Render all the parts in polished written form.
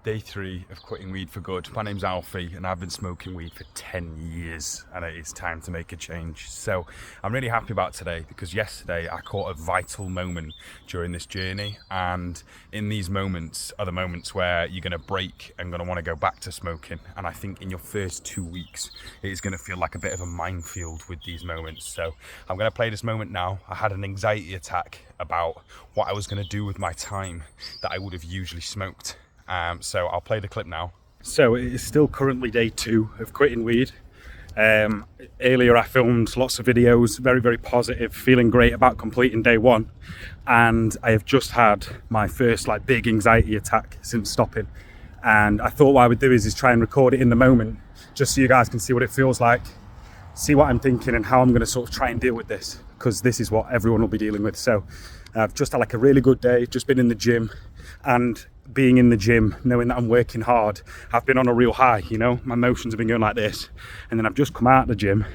Day 3 of quitting weed for good. My name's Alfie and I've been smoking weed for 10 years and it is time to make a change. So I'm really happy about today because yesterday I caught a vital moment during this journey, and in these moments are the moments where you're going to break and going to want to go back to smoking. And I think in your first 2 weeks it is going to feel like a bit of a minefield with these moments. So I'm going to play this moment now. I had an anxiety attack about what I was going to do with my time that I would have usually smoked. So I'll play the clip now. So it is still currently day 2 of quitting weed. Earlier I filmed lots of videos, very positive, feeling great about completing day 1. And I have just had my first big anxiety attack since stopping. And I thought what I would do is try and record it in the moment, just so you guys can see what it feels like, see what I'm thinking and how I'm going to sort of try and deal with this, because this is what everyone will be dealing with. So I've just had a really good day, just been in the gym, and being in the gym, knowing that I'm working hard, I've been on a real high, my emotions have been going like this. And then I've just come out of the gym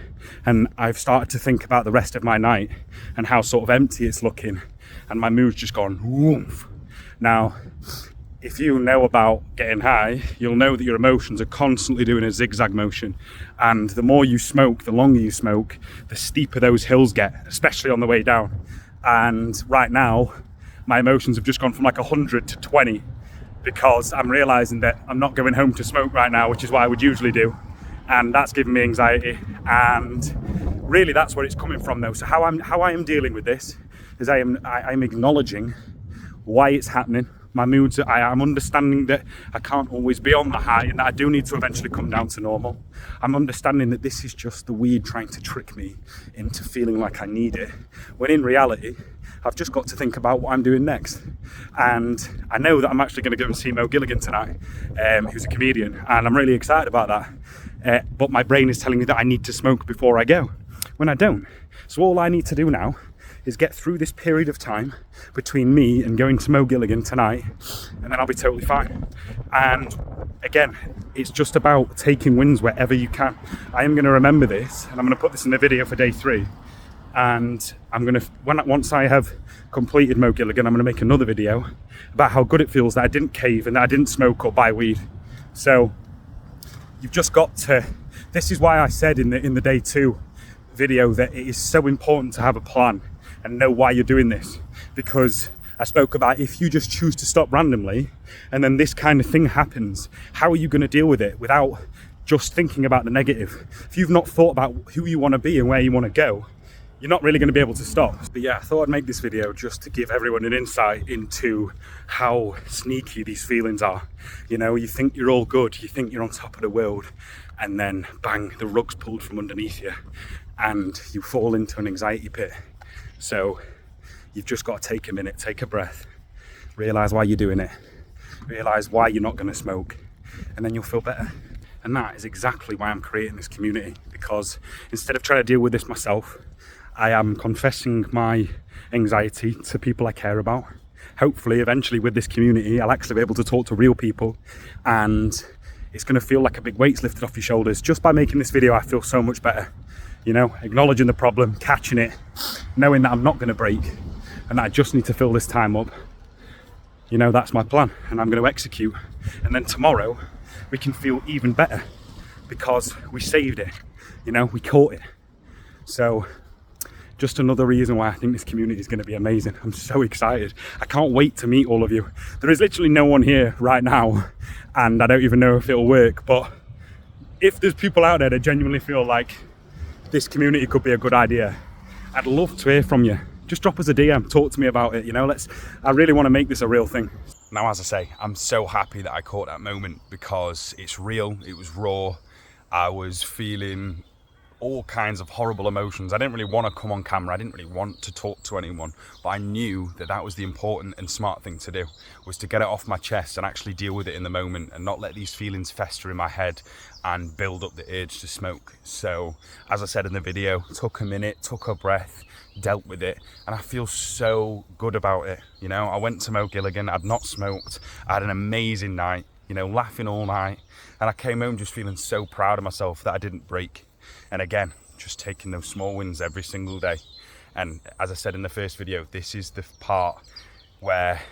and I've started to think about the rest of my night and how sort of empty it's looking, and my mood's just gone woof. Now, if you know about getting high, you'll know that your emotions are constantly doing a zigzag motion, and the more you smoke, the longer you smoke, the steeper those hills get, especially on the way down. And right now my emotions have just gone from 100 to 20, because I'm realizing that I'm not going home to smoke right now, which is what I would usually do, and that's giving me anxiety. And really that's where it's coming from though. So how I am dealing with this is I'm acknowledging why it's happening. My moods, I'm understanding that I can't always be on the high and that I do need to eventually come down to normal. I'm understanding that this is just the weed trying to trick me into feeling like I need it, when in reality I've just got to think about what I'm doing next. And I know that I'm actually going to go and see Mo Gilligan tonight, who's a comedian, and I'm really excited about that. But my brain is telling me that I need to smoke before I go, when I don't. So all I need to do now is get through this period of time between me and going to Mo Gilligan tonight, and then I'll be totally fine. And again, it's just about taking wins wherever you can. I am going to remember this, and I'm going to put this in the video for day 3. And I'm going to, once I have completed Mo Gilligan, I'm going to make another video about how good it feels that I didn't cave and that I didn't smoke or buy weed. So you've just got to, this is why I said in the day 2 video that it is so important to have a plan and know why you're doing this, because I spoke about if you just choose to stop randomly and then this kind of thing happens, how are you going to deal with it without just thinking about the negative? If you've not thought about who you want to be and where you want to go, you're not really going to be able to stop. But yeah, I thought I'd make this video just to give everyone an insight into how sneaky these feelings are. You think you're all good, you think you're on top of the world, and then bang, the rug's pulled from underneath you and you fall into an anxiety pit. So you've just got to take a minute, take a breath, realize why you're doing it, realize why you're not going to smoke, and then you'll feel better. And that is exactly why I'm creating this community, because instead of trying to deal with this myself, I am confessing my anxiety to people I care about. Hopefully, eventually with this community, I'll actually be able to talk to real people, and it's going to feel like a big weight's lifted off your shoulders. Just by making this video, I feel so much better. Acknowledging the problem, catching it, knowing that I'm not going to break and that I just need to fill this time up. That's my plan, and I'm going to execute. And then tomorrow we can feel even better because we saved it, we caught it. So just another reason why I think this community is going to be amazing. I'm so excited. I can't wait to meet all of you. There is literally no one here right now, and I don't even know if it'll work. But if there's people out there that genuinely feel like this community could be a good idea, I'd love to hear from you. Just drop us a DM, talk to me about it. I really want to make this a real thing. Now, as I say, I'm so happy that I caught that moment because it's real, it was raw. I was feeling all kinds of horrible emotions. I didn't really want to come on camera. I didn't really want to talk to anyone, but I knew that that was the important and smart thing to do, was to get it off my chest and actually deal with it in the moment and not let these feelings fester in my head and build up the urge to smoke. So as I said in the video, took a minute, took a breath, dealt with it, and I feel so good about it. I went to Mo Gilligan, I'd not smoked, I had an amazing night, laughing all night, and I came home just feeling so proud of myself that I didn't break. And again, just taking those small wins every single day. And as I said in the first video, this is the part where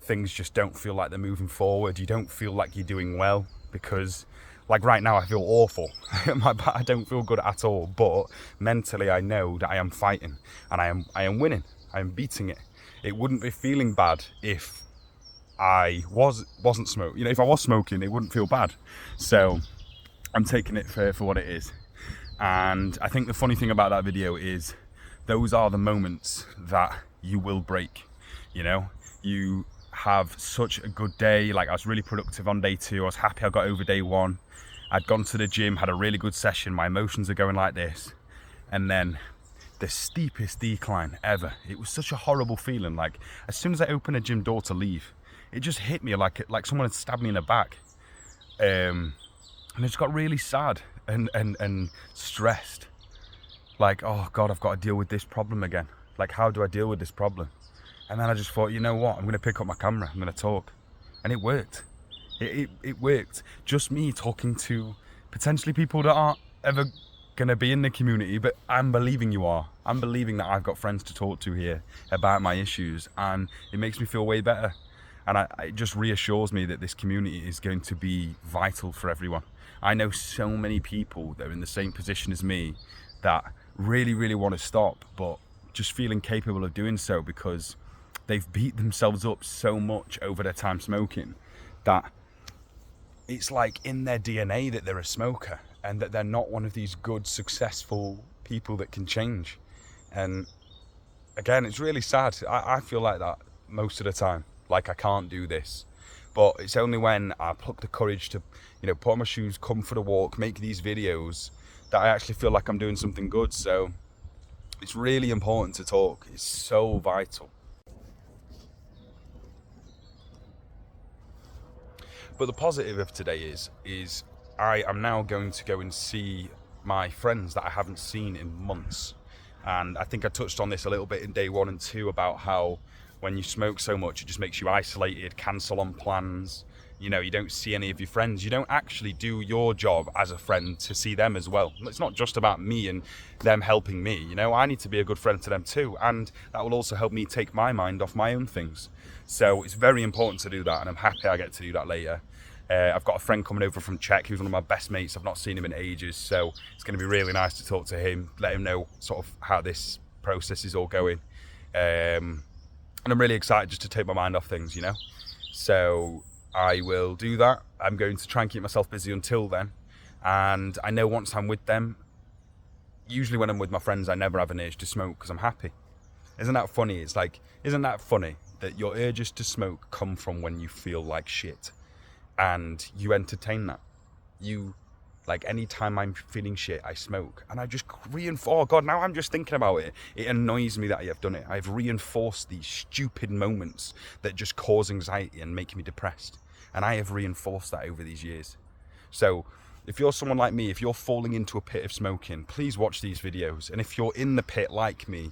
things just don't feel like they're moving forward. You don't feel like you're doing well because, like right now, I feel awful. I don't feel good at all. But mentally, I know that I am fighting and I am winning. I am beating it. It wouldn't be feeling bad if I wasn't smoking. You know, if I was smoking, it wouldn't feel bad. So I'm taking it for what it is. And I think the funny thing about that video is those are the moments that you will break. You know, you have such a good day. Like, I was really productive on day 2. I was happy I got over day 1. I'd gone to the gym, had a really good session. My emotions are going like this. And then the steepest decline ever. It was such a horrible feeling. Like, as soon as I opened a gym door to leave, it just hit me like someone had stabbed me in the back. And I just got really sad and stressed. Like, oh God, I've got to deal with this problem again. Like, how do I deal with this problem? And then I just thought, you know what? I'm going to pick up my camera. I'm going to talk. And it worked. It worked. Just me talking to potentially people that aren't ever going to be in the community, but I'm believing you are. I'm believing that I've got friends to talk to here about my issues, and it makes me feel way better. And it just reassures me that this community is going to be vital for everyone. I know so many people that are in the same position as me that really, really want to stop, but just feel incapable of doing so because they've beat themselves up so much over their time smoking that it's like in their DNA that they're a smoker and that they're not one of these good, successful people that can change. And again, it's really sad. I feel like that most of the time. Like, I can't do this. But it's only when I pluck the courage to, you know, put on my shoes, come for the walk, make these videos, that I actually feel like I'm doing something good. So it's really important to talk. It's so vital. But the positive of today is I am now going to go and see my friends that I haven't seen in months. And I think I touched on this a little bit in day 1 and 2 about how when you smoke so much, it just makes you isolated, cancel on plans. You know, you don't see any of your friends. You don't actually do your job as a friend to see them as well. It's not just about me and them helping me. You know, I need to be a good friend to them too. And that will also help me take my mind off my own things. So it's very important to do that. And I'm happy I get to do that later. I've got a friend coming over from Czech who's one of my best mates. I've not seen him in ages. So it's going to be really nice to talk to him, let him know sort of how this process is all going. And I'm really excited just to take my mind off things, you know? So I will do that. I'm going to try and keep myself busy until then. And I know once I'm with them, usually when I'm with my friends, I never have an urge to smoke because I'm happy. Isn't that funny? It's like, isn't that funny that your urges to smoke come from when you feel like shit and you entertain that? You, like, anytime I'm feeling shit, I smoke. And I just reinforce, oh God, now I'm just thinking about it. It annoys me that I have done it. I've reinforced these stupid moments that just cause anxiety and make me depressed. And I have reinforced that over these years. So if you're someone like me, if you're falling into a pit of smoking, please watch these videos. And if you're in the pit like me,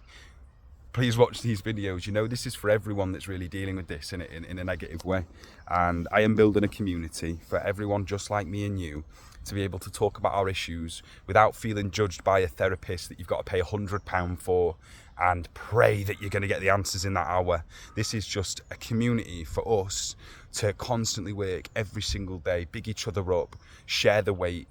please watch these videos. You know, this is for everyone that's really dealing with this in a negative way. And I am building a community for everyone just like me and you to be able to talk about our issues without feeling judged by a therapist that you've got to pay £100 for and pray that you're going to get the answers in that hour. This is just a community for us to constantly work every single day, big each other up, share the weight,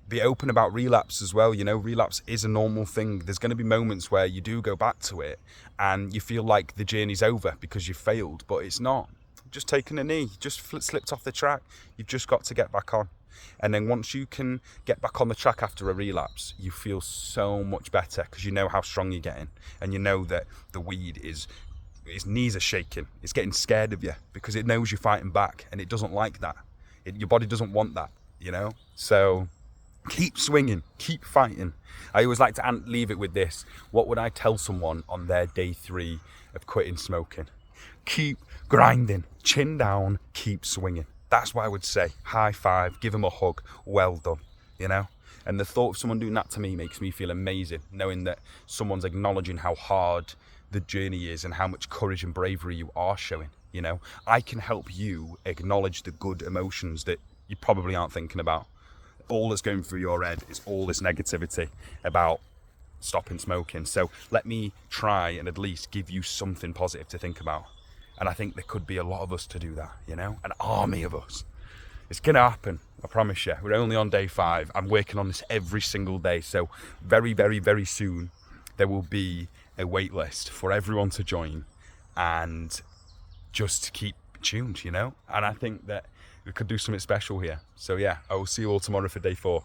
be open about relapse as well. You know, relapse is a normal thing. There's going to be moments where you do go back to it and you feel like the journey's over because you failed, but it's not. Just taken a knee, just slipped off the track. You've just got to get back on. And then once you can get back on the track after a relapse, you feel so much better because you know how strong you're getting. And you know that the weed its knees are shaking. It's getting scared of you because it knows you're fighting back and it doesn't like that. Your body doesn't want that, you know? So keep swinging, keep fighting. I always like to leave it with this. What would I tell someone on their day 3 of quitting smoking? Keep grinding, chin down, keep swinging. That's what I would say. High five, give them a hug, well done, you know? And the thought of someone doing that to me makes me feel amazing, knowing that someone's acknowledging how hard the journey is and how much courage and bravery you are showing, you know? I can help you acknowledge the good emotions that you probably aren't thinking about. All that's going through your head is all this negativity about stopping smoking. So let me try and at least give you something positive to think about. And I think there could be a lot of us to do that, you know, an army of us. It's going to happen, I promise you. We're only on day 5. I'm working on this every single day. So very, very, very soon, there will be a wait list for everyone to join, and just keep tuned, you know. And I think that we could do something special here. So yeah, I will see you all tomorrow for day 4.